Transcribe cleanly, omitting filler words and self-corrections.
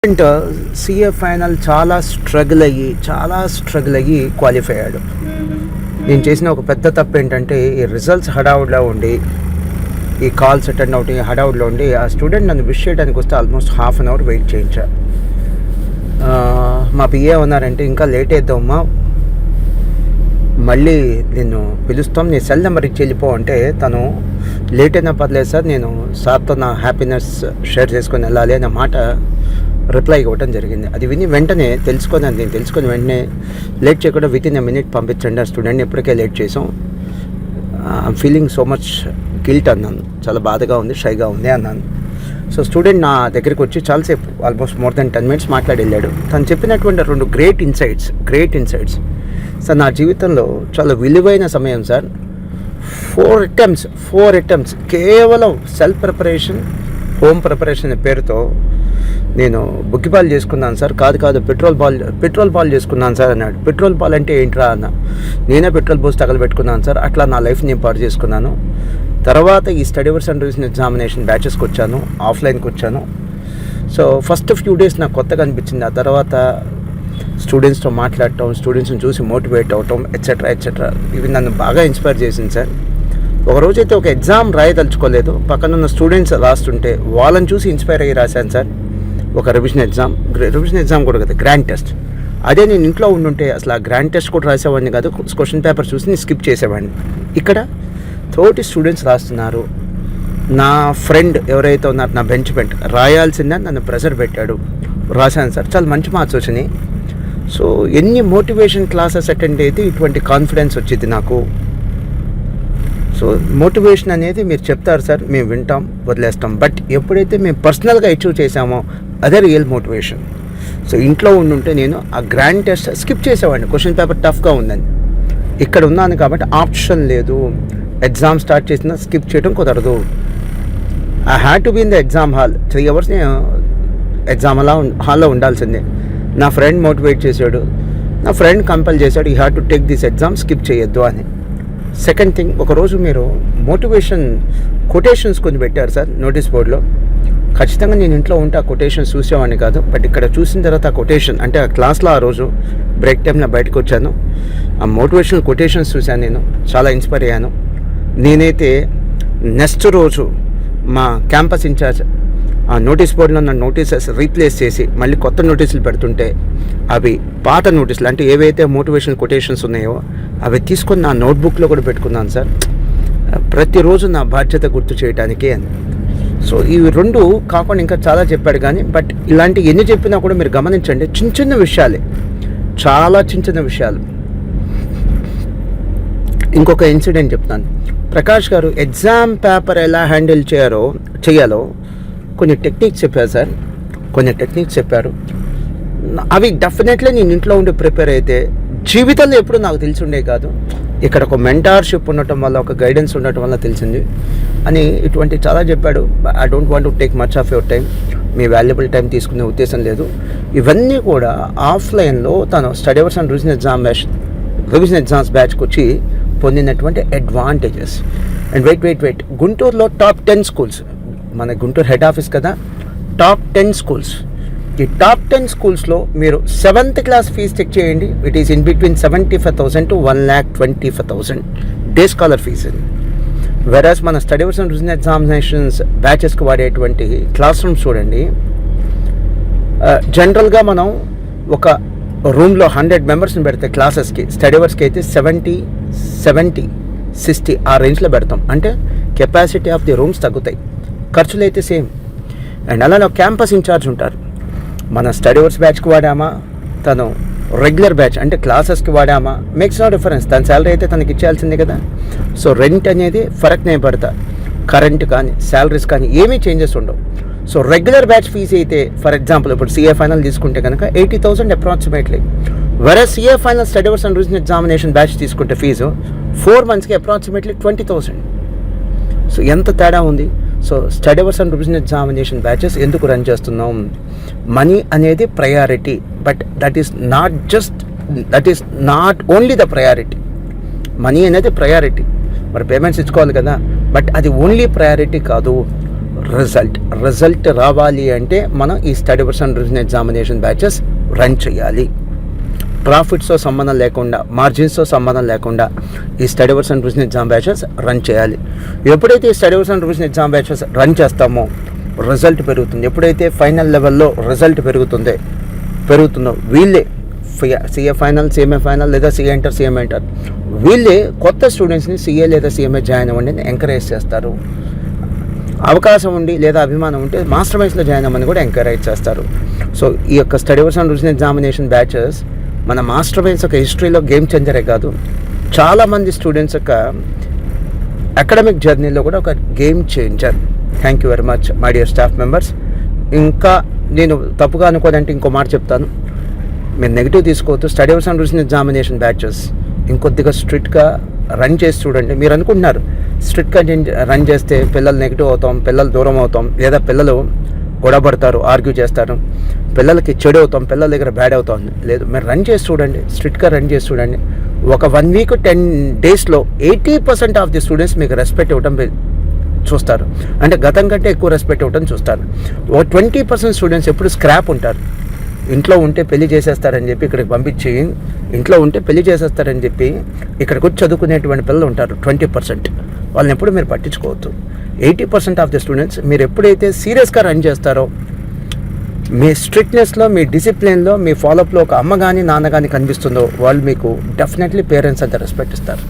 Student CA final చాలా struggle అయ్యి qualify అయ్యాడు. నేను చేసిన ఒక పెద్ద తప్పు ఏంటంటే ఈ రిజల్ట్స్ హడావుడిలో ఉండి ఈ కాల్స్ అటెండ్ అవుట్ హడావుడిలో ఉండి ఆ స్టూడెంట్ నన్ను విష్ చేయడానికి వస్తే almost half an hour wait చేయించా. మా పిఏ ఉన్నారంటే ఇంకా లేట్ అవుతామమ్మా, మళ్ళీ నేను పిలుస్తాం, నీ సెల్ నెంబర్ ఇచ్చి వెళ్ళిపో అంటే తను లేట్ అయినా పర్లేదు సార్, నేను సార్తో నా హ్యాపీనెస్ షేర్ చేసుకొని వెళ్ళాలి అనే మాట రిప్లై ఇవ్వటం జరిగింది. అది విని వెంటనే నేను తెలుసుకొని వెంటనే లేట్ చేయకుండా వితిన్ ఎ మినిట్ పంపించండి ఆ స్టూడెంట్ని, ఇప్పటికే లేట్ చేసాం, I'm feeling so much guilt అన్నాను. చాలా బాధగా ఉంది, షైగా ఉంది అన్నాను. సో స్టూడెంట్ నా దగ్గరికి వచ్చి చాలాసేపు ఆల్మోస్ట్ మోర్ దెన్ 10 minutes మాట్లాడి వెళ్ళాడు. తను చెప్పినటువంటి 2 గ్రేట్ ఇన్సైట్స్ సార్, నా జీవితంలో చాలా విలువైన సమయం సార్. 4 attempts కేవలం సెల్ఫ్ ప్రిపరేషన్, హోమ్ ప్రిపరేషన్ పేరుతో నేను బుగ్గిపాలు చేసుకున్నాను సార్. కాదు పెట్రోల్ బాల్ చేసుకున్నాను సార్ అన్నాడు. పెట్రోల్ బాల్ అంటే ఏంట్రా అన్న, నేనే పెట్రోల్ పోసి తగలబెట్టుకున్నాను సార్. అట్లా నా లైఫ్ నేను పాడు చేసుకున్నాను. తర్వాత ఈ study hours and reason examination బ్యాచెస్కి వచ్చాను, ఆఫ్లైన్కి వచ్చాను. సో ఫస్ట్ ఫ్యూ డేస్ నాకు కొత్తగా అనిపించింది. ఆ తర్వాత స్టూడెంట్స్తో మాట్లాడటం, స్టూడెంట్స్ని చూసి మోటివేట్ అవటం ఎట్సెట్రా ఇవి నన్ను బాగా ఇన్స్పైర్ చేసింది సార్. ఒకరోజైతే ఒక ఎగ్జామ్ రాయదలుచుకోలేదు, పక్కనున్న స్టూడెంట్స్ రాస్తుంటే వాళ్ళని చూసి ఇన్స్పైర్ అయ్యి రాశాను సార్. ఒక రివిజన్ ఎగ్జామ్ కూడా కదా, గ్రాండ్ టెస్ట్. అదే నేను ఇంట్లో ఉండుంటే అసలు ఆ గ్రాండ్ టెస్ట్ కూడా రాసేవాడిని కాదు, క్వశ్చన్ పేపర్ చూసి నేను స్కిప్ చేసేవాడిని. ఇక్కడ తోటి స్టూడెంట్స్ రాస్తున్నారు, నా ఫ్రెండ్ ఎవరైతే ఉన్నారో నా బెంచ్ పెంట్ రాయాల్సిందని నన్ను ప్రెషర్ పెట్టాడు, రాశాను సార్. చాలా మంచి మార్క్స్ వచ్చినాయి. సో ఎన్ని మోటివేషన్ క్లాసెస్ అటెండ్ అయితే ఇటువంటి కాన్ఫిడెన్స్ వచ్చింది నాకు. సో మోటివేషన్ అనేది మీరు చెప్తారు సార్, మేము వింటాం, వదిలేస్తాం. బట్ ఎప్పుడైతే మేము పర్సనల్గా అచీవ్ చేసామో అదే రియల్ మోటివేషన్. సో ఇంట్లో ఉండుంటే నేను ఆ గ్రాండ్ టెస్ట్ స్కిప్ చేసేవాడిని, క్వశ్చన్ పేపర్ టఫ్గా ఉందని. ఇక్కడ ఉన్నాను కాబట్టి ఆప్షన్ లేదు, ఎగ్జామ్ స్టార్ట్ చేసినా స్కిప్ చేయడం కుదరదు. I had to be in the exam hall. 3 hours నేను ఎగ్జామ్ హాల్లో ఉండాల్సిందే. నా ఫ్రెండ్ మోటివేట్ చేశాడు, నా ఫ్రెండ్ కంపల్ చేశాడు, you have to take this exam, skip చేయొద్దు అని. సెకండ్ థింగ్, ఒకరోజు మీరు మోటివేషన్ కొటేషన్స్ కొన్ని పెట్టారు సార్ నోటీస్ బోర్డులో. ఖచ్చితంగా నేను ఇంట్లో ఉంటే ఆ కొటేషన్స్ చూసేవాడిని కాదు. బట్ ఇక్కడ చూసిన తర్వాత ఆ కొటేషన్ అంటే ఆ క్లాస్లో ఆ రోజు బ్రేక్ టైంలో బయటకు వచ్చాను, ఆ మోటివేషనల్ కొటేషన్స్ చూశాను, నేను చాలా ఇన్స్పైర్ అయ్యాను. నేనైతే నెక్స్ట్ రోజు మా క్యాంపస్ ఇన్ఛార్జ్ ఆ నోటీస్ బోర్డులో ఉన్న నోటీసెస్ రీప్లేస్ చేసి మళ్ళీ కొత్త నోటీసులు పెడుతుంటే అవి పాత నోటీసులు అంటే ఏవైతే మోటివేషనల్ కొటేషన్స్ ఉన్నాయో అవి తీసుకొని నా నోట్బుక్లో కూడా పెట్టుకున్నాను సార్, ప్రతిరోజు నా బాధ్యత గుర్తు చేయడానికే అని. సో ఇవి 2 కాకుండా ఇంకా చాలా చెప్పాడు కానీ, బట్ ఇలాంటి ఎన్ని చెప్పినా కూడా మీరు గమనించండి, చిన్న విషయాలే, చాలా చిన్న విషయాలు. ఇంకొక ఇన్సిడెంట్ చెప్తాను. ప్రకాష్ గారు ఎగ్జామ్ పేపర్ ఎలా హ్యాండిల్ చేయాలో కొన్ని టెక్నిక్స్ చెప్పారు సార్, చెప్పారు. అవి డెఫినెట్లీ నేను ఇంట్లో ఉండి ప్రిపేర్ అయితే జీవితంలో ఎప్పుడు నాకు తెలిసి ఉండే కాదు. ఇక్కడ ఒక మెంటార్షిప్ ఉండటం వల్ల, ఒక గైడెన్స్ ఉండటం వల్ల తెలిసింది అని ఇటువంటి చాలా చెప్పాడు. I don't want to take much of your time, మీ వాల్యుబుల్ టైం తీసుకునే ఉద్దేశం లేదు. ఇవన్నీ కూడా ఆఫ్లైన్లో తను study hours and revision exams బ్యాచ్కి వచ్చి పొందినటువంటి అడ్వాంటేజెస్. అండ్ వెయిట్ గుంటూరులో టాప్ 10 schools, మన గుంటూరు హెడ్ ఆఫీస్ కదా, టాప్ 10 schools. ఈ టాప్ 10 schools మీరు 7th class ఫీజు చెక్ చేయండి, it is in between 75,000 to 1,25,000 day scholar fees. Whereas మన study hours and revision examinations బ్యాచెస్కి వాడేటువంటి క్లాస్ రూమ్స్ చూడండి. జనరల్గా మనం ఒక రూమ్లో 100 మెంబర్స్ని పెడితే క్లాసెస్కి, స్టడీ అవర్స్కి అయితే 70, 60 ఆ రేంజ్లో పెడతాం. అంటే కెపాసిటీ ఆఫ్ ది రూమ్స్ తగ్గుతాయి, ఖర్చులు అయితే సేమ్. అండ్ అలానే క్యాంపస్ ఇన్ఛార్జ్ ఉంటారు. మన స్టడీ అవర్స్ బ్యాచ్కి వాడామా, తను రెగ్యులర్ బ్యాచ్ అంటే క్లాసెస్కి వాడామా, మేక్స్ నో డిఫరెన్స్. తన శాలరీ అయితే తనకి ఇచ్చేయాల్సిందే కదా. సో రెంట్ అనేది ఫరక్ నే పడతా, కరెంట్ కానీ శాలరీస్ కానీ ఏమీ చేంజెస్ ఉండవు. సో రెగ్యులర్ బ్యాచ్ ఫీజు అయితే ఫర్ ఎగ్జాంపుల్ ఇప్పుడు సీఏ ఫైనల్ తీసుకుంటే కనుక 80,000 అప్రాక్సిమేట్లీ. వేరే CA final study hours and revision examination batch తీసుకుంటే ఫీజు 4 monthsకి అప్రాక్సిమేట్లీ 20,000. సో ఎంత తేడా ఉంది. So study hours and revision examination batches ఎందుకు రన్ చేస్తున్నాం? మనీ అనేది priority, but that is not only the priority. Money అనేది ప్రయారిటీ, మరి పేమెంట్స్ ఇచ్చుకోవాలి కదా, బట్ అది ఓన్లీ ప్రయారిటీ కాదు. రిజల్ట్ రావాలి అంటే మనం ఈ study person revision examination batches run చేయాలి. ప్రాఫిట్స్తో సంబంధం లేకుండా, మార్జిన్స్తో సంబంధం లేకుండా ఈ study person revision exam batches run చేయాలి. ఎప్పుడైతే ఈ study person revision exam batches run చేస్తామో రిజల్ట్ పెరుగుతుంది. ఎప్పుడైతే ఫైనల్ లెవెల్లో రిజల్ట్ పెరుగుతుందో వీళ్ళే సిఏ ఫైనల్, సిఎంఏ ఫైనల్ లేదా సిఏ ఇంటర్, సిఎంఏ ఇంటర్ వీళ్ళే కొత్త స్టూడెంట్స్ని సిఏ లేదా సిఎంఏ జాయిన్ అవ్వండి ఎంకరేజ్ చేస్తారు. అవకాశం ఉండి లేదా అభిమానం ఉంటే మాస్టర్ మైండ్స్లో జాయిన్ అవ్వమని కూడా ఎంకరేజ్ చేస్తారు. సో ఈ యొక్క study person revision examination batches మన మాస్టర్ మైండ్స్ యొక్క హిస్టరీలో గేమ్ చేంజరే కాదు, చాలామంది స్టూడెంట్స్ యొక్క అకాడమిక్ జర్నీలో కూడా ఒక game changer. Thank you very much my dear staff members. ఇంకా నేను తప్పుగా అనుకోదంటే ఇంకో మాట చెప్తాను, మీరు నెగిటివ్ తీసుకోవద్దు. Study person revision examination batches ఇంకొద్దిగా స్ట్రిక్ట్గా రన్ చేసి చూడండి. మీరు అనుకుంటున్నారు స్ట్రిక్ట్గా రన్ చేస్తే పిల్లలు నెగిటివ్ అవుతాం, పిల్లలు దూరం అవుతాం, లేదా పిల్లలు గొడవపడతారు, ఆర్గ్యూ చేస్తారు, పిల్లలకి చెడు అవుతాం, పిల్లల దగ్గర బ్యాడ్ అవుతాం. లేదు, మీరు రన్ చేసి చూడండి, స్ట్రిక్ట్గా రన్ చేసి చూడండి. ఒక 1 వీక్ 10 డేస్లో 80% ఆఫ్ ది స్టూడెంట్స్ మీకు రెస్పెక్ట్ ఇవ్వడం చూస్తారు. అంటే గతం కంటే ఎక్కువ రెస్పెక్ట్ ఇవ్వడం చూస్తారు. ఒక 20% స్టూడెంట్స్ ఎప్పుడు స్క్రాప్ ఉంటారు. ఇంట్లో ఉంటే పెళ్లి చేసేస్తారని చెప్పి ఇక్కడికి పంపించి, ఇంట్లో ఉంటే పెళ్లి చేసేస్తారని చెప్పి ఇక్కడికి వచ్చి చదువుకునేటువంటి పిల్లలు ఉంటారు 20%. వాళ్ళని ఎప్పుడు మీరు పట్టించుకోవద్దు. 80% ఆఫ్ ది స్టూడెంట్స్ మీరు ఎప్పుడైతే సీరియస్గా రన్ చేస్తారో, మీ స్ట్రిక్ట్నెస్లో, మీ డిసిప్లిన్లో, మీ ఫాలోఅప్లో ఒక అమ్మ కానీ నాన్న కానీ కనిపిస్తుందో వాళ్ళు మీకు డెఫినెట్లీ పేరెంట్స్ అంత రెస్పెక్ట్ ఇస్తారు.